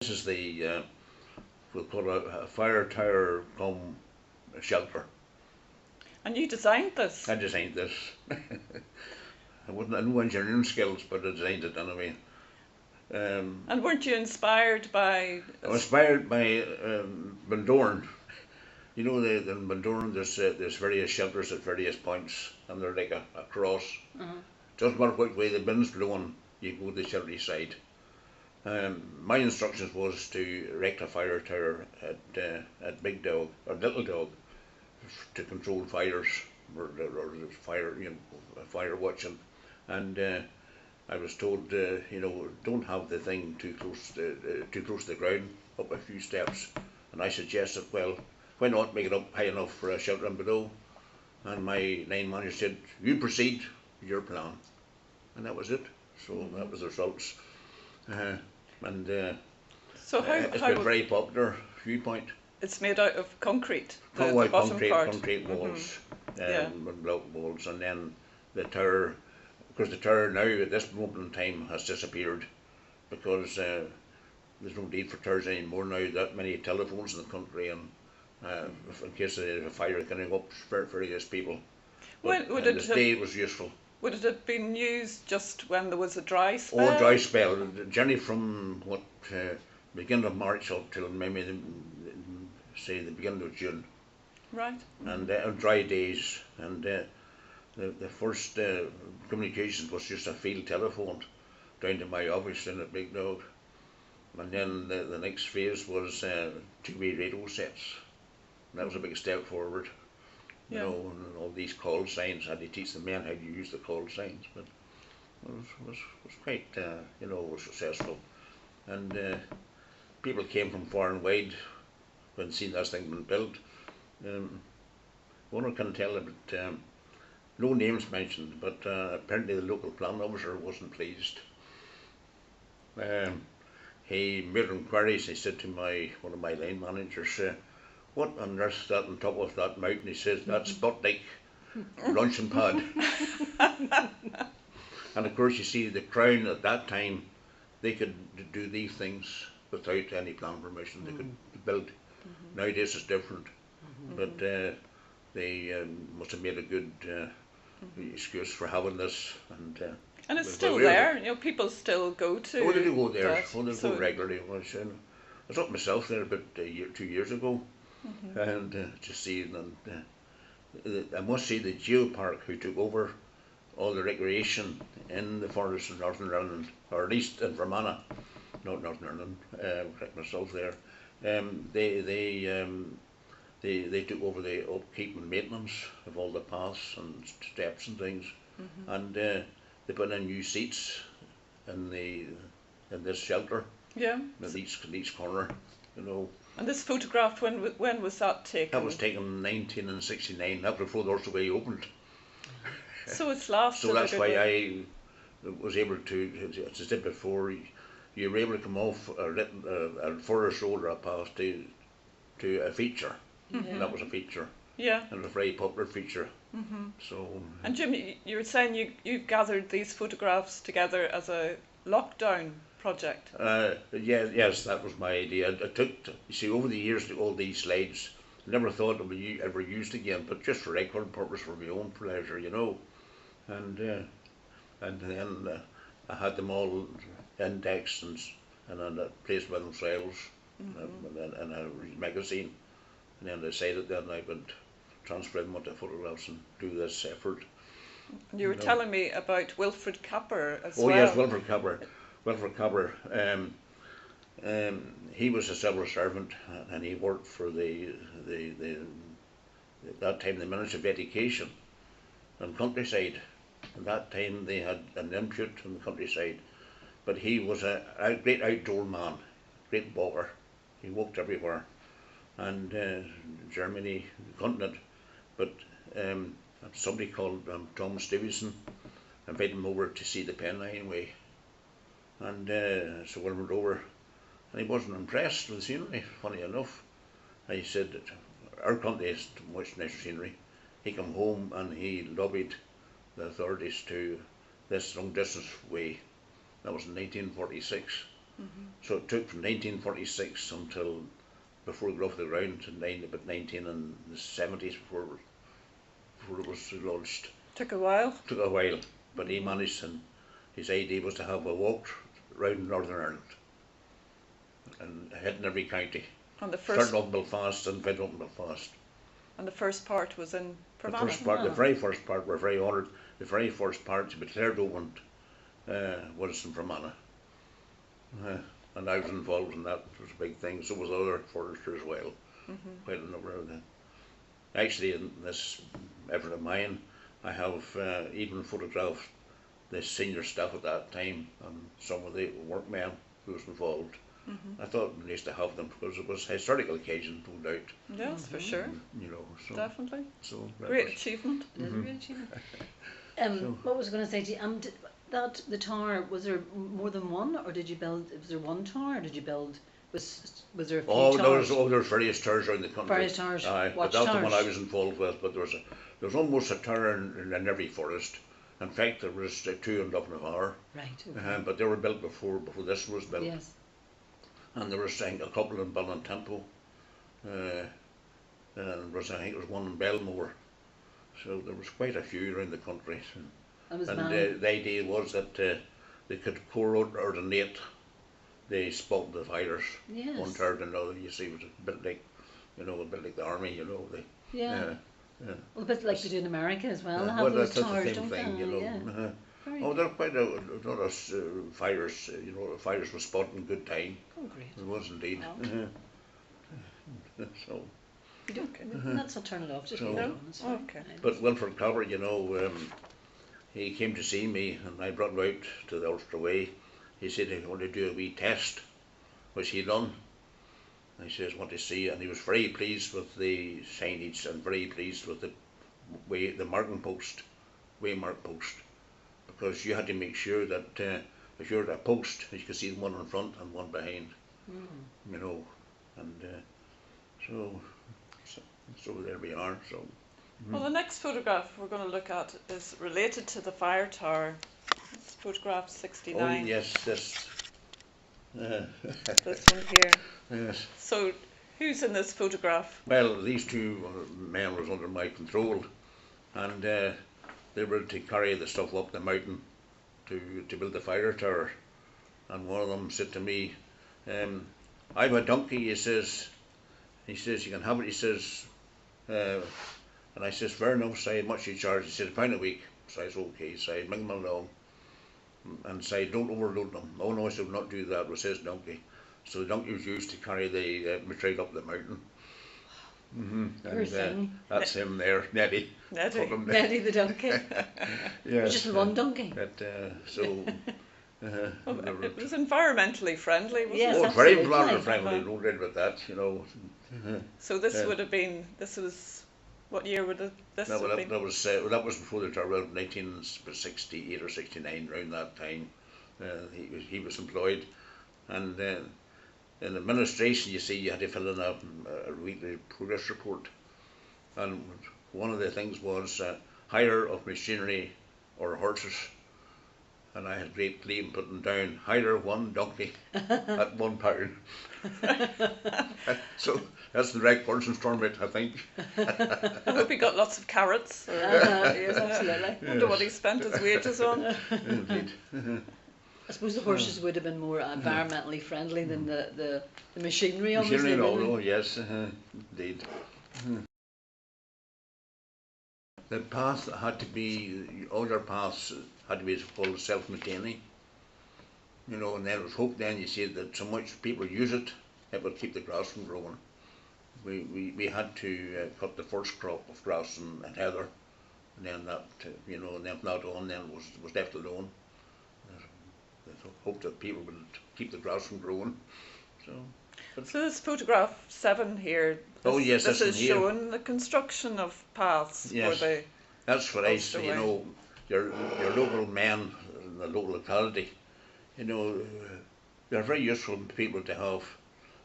This is the, we'll call it a fire tower come shelter. And you designed this? I designed this. I had no engineering skills, but I designed it anyway. And weren't you inspired by? I was inspired by Bundoran. You know, in Bundoran there's various shelters at various points, and they're like a cross. Doesn't matter which way the wind's blowing, you go to the shelter side. My instructions was to erect a fire tower at Big Dog or Little Dog to control fires or fire, fire watching, and I was told, don't have the thing too close to the ground, up a few steps, and I suggested, well, why not make it up high enough for a shelter below? And my line manager said, you proceed with your plan, and that was it. So that was the results. So it's been very popular viewpoint. It's made out of concrete. The bottom part. Concrete walls, block walls, and then the tower. Because the tower now at this moment in time has disappeared, because there's no need for towers anymore now. That many telephones in the country, and in case there's a fire coming up for various people. But it was useful. Would it have been used just when there was a dry spell? Oh, a dry spell. Generally from beginning of March up till maybe say the beginning of June. Right. And dry days, and the first communications was just a field telephone down to my office in at Big Dog, and then the next phase was two-way radio sets. And that was a big step forward. You know, and all these call signs, had to teach the men how to use the call signs, but it was quite, successful. And people came from far and wide when seeing this thing being built. One can tell about, no names mentioned, but apparently the local plan officer wasn't pleased. He made inquiries. He said to one of my line managers, what on earth is that on top of that mountain? He says, that's Sputnik launching pad. And of course, you see, the Crown at that time, they could do these things without any plan permission. They could build. Nowadays it's different, but they must have made a good excuse for having this. And it's still there. People still go to. Oh, they do go there. They go regularly. I was up myself there about 2 years ago. And to see, and I must say the Geopark, who took over all the recreation in the forest of Northern Ireland, or at least in Fermanagh, not Northern Ireland, correct myself there. They took over the upkeep and maintenance of all the paths and steps and things, and they put in new seats in this shelter. Yeah. At each corner, And this photograph, when was that taken? That was taken in 1969, that before the Ursaway opened. So it's lasted. So that's why I was able to, as I said before, you were able to come off a forest road or a path to a feature. And that was a feature. Yeah. And it was a very popular feature. So. And Jim, you were saying you've gathered these photographs together as a lockdown project. Yes, that was my idea. I took, you see, over the years, all these slides, I never thought it would be ever used again, but just for record purpose, for my own pleasure, And then I had them all indexed and placed by themselves in a magazine. And then I decided that I would transfer them onto photographs and do this effort. You were telling me about Wilfred Capper as well. Oh yes, Wilfred Capper. Wilfred Capper, he was a civil servant, and he worked for that time the Ministry of Education and Countryside. At that time they had an input in the countryside, but he was a great outdoor man, great walker. He walked everywhere, and Germany, the continent. But somebody called Tom Stevenson invited him over to see the Pennine Way. And so we went over, and he wasn't impressed with the scenery, funny enough. And he said that our country has much nicer scenery. He came home and he lobbied the authorities to this long distance way. That was in 1946. So it took from 1946 until before it got off the ground to about 1970s before it was launched. Took a while. Took a while, but he managed, and his idea was to have a walk round Northern Ireland and hitting every county. And the first, starting off Belfast and went up in Belfast. and the first part was in Fermanagh. The first part, the very first part, we're very honoured. The very first part to be declared opened was in Fermanagh. And I was involved in that. It was a big thing. So was other foresters as well. Quite a number of them. Actually, in this effort of mine, I have even photographed the senior staff at that time and some of the workmen who was involved. I thought it was nice to have them because it was a historical occasion, no doubt. Yes, for sure. You know, so Definitely. so Great achievement. It is a great achievement. What was I going to say to you? The tower, was there more than one, or did you build? Was there one tower, or did you build? Was there a few towers? There was various towers around the country. Various towers. Aye, but that's the one I was involved with. But there was almost a tower in every forest. In fact, there was two in Dublin. Right. Okay. But they were built before this was built. Yes. And there was a couple in Ballintempo. And there was, I think there was one in Belmore. So there was quite a few around the country. And the idea was that they could coordinate the spot the fighters. Yes. One tower to another. You see, it was a bit like, a bit like the army. Yeah. Well, a bit like they do in America as well. Well, Have those that's towers, the same thing, Yeah. There are quite a lot of fighters. Fighters were spotted in good time. Oh, great. It was indeed. Wow. So. You don't. That's not turn it off. Just leave it on. It's fine. Okay. But Wilfred Cowper, he came to see me, and I brought him out to the Ulster Way. He said he wanted to do a wee test, which he done. And he says, "Want to see?" And he was very pleased with the signage and very pleased with the marking post, waymark post, because you had to make sure that if you're at a post, you could see one in front and one behind. And so there we are. So. Well, the next photograph we're going to look at is related to the fire tower. It's photograph 69. Oh yes, this. This one here. Yes. So, who's in this photograph? Well, these two men was under my control, and they were to carry the stuff up the mountain to build the fire tower. And one of them said to me, "I have a donkey," he says. He says, "You can have it," he says. And I says, "Fair enough," say, "much you charge?" He said, £1 a week. So I said, "Okay," say, "bring them along." And say, "Don't overload them." "Oh no," I said, "not do that," was his donkey. So the donkey was used to carry the material up the mountain. And that's him there, Neddy. Neddy the donkey. Yes. Just the one donkey. Well, it was environmentally friendly, wasn't Yes, it? Oh, very absolutely. friendly, no doubt about that, So this would have been, what year would this have been? That was before the tower, 1968 or 69, around that time. He was employed, and in administration, you see, you had to fill in a weekly progress report, and one of the things was hire of machinery or horses. And I had great glee in putting down, hire one donkey at £1. So that's the right person storm it, I think. I hope he got lots of carrots. Yes, absolutely. Wonder what he spent his wages on. Indeed. I suppose the horses would have been more environmentally friendly than the machinery, obviously. Machinery, no, yes, indeed. The path had to be, other paths had to be full self-maintaining, and then it was hoped then, you see, that so much people use it, it would keep the grass from growing. We had to cut the first crop of grass and heather, and then that, and then from that on, then it was left alone. Hoped that people would keep the grass from growing. So this photograph 7 here. Yes, this is here. showing the construction of paths for the. That's what I say. Your local men in the local locality, they're very useful people to have,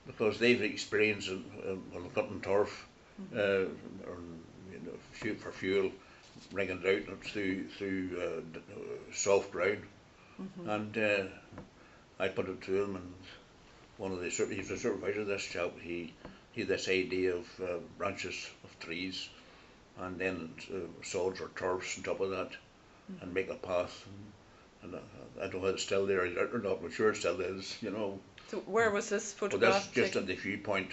because they've experience in cutting turf, or shoot for fuel, bringing it out through soft ground, and I put it to him, and one of the he's the supervisor of this job. He had this idea of branches of trees, and then sods or turfs on top of that, and make a path. And I don't know whether it's still there or not. I'm sure it still is. You know. So where was this But photograph that's just taken? at the viewpoint.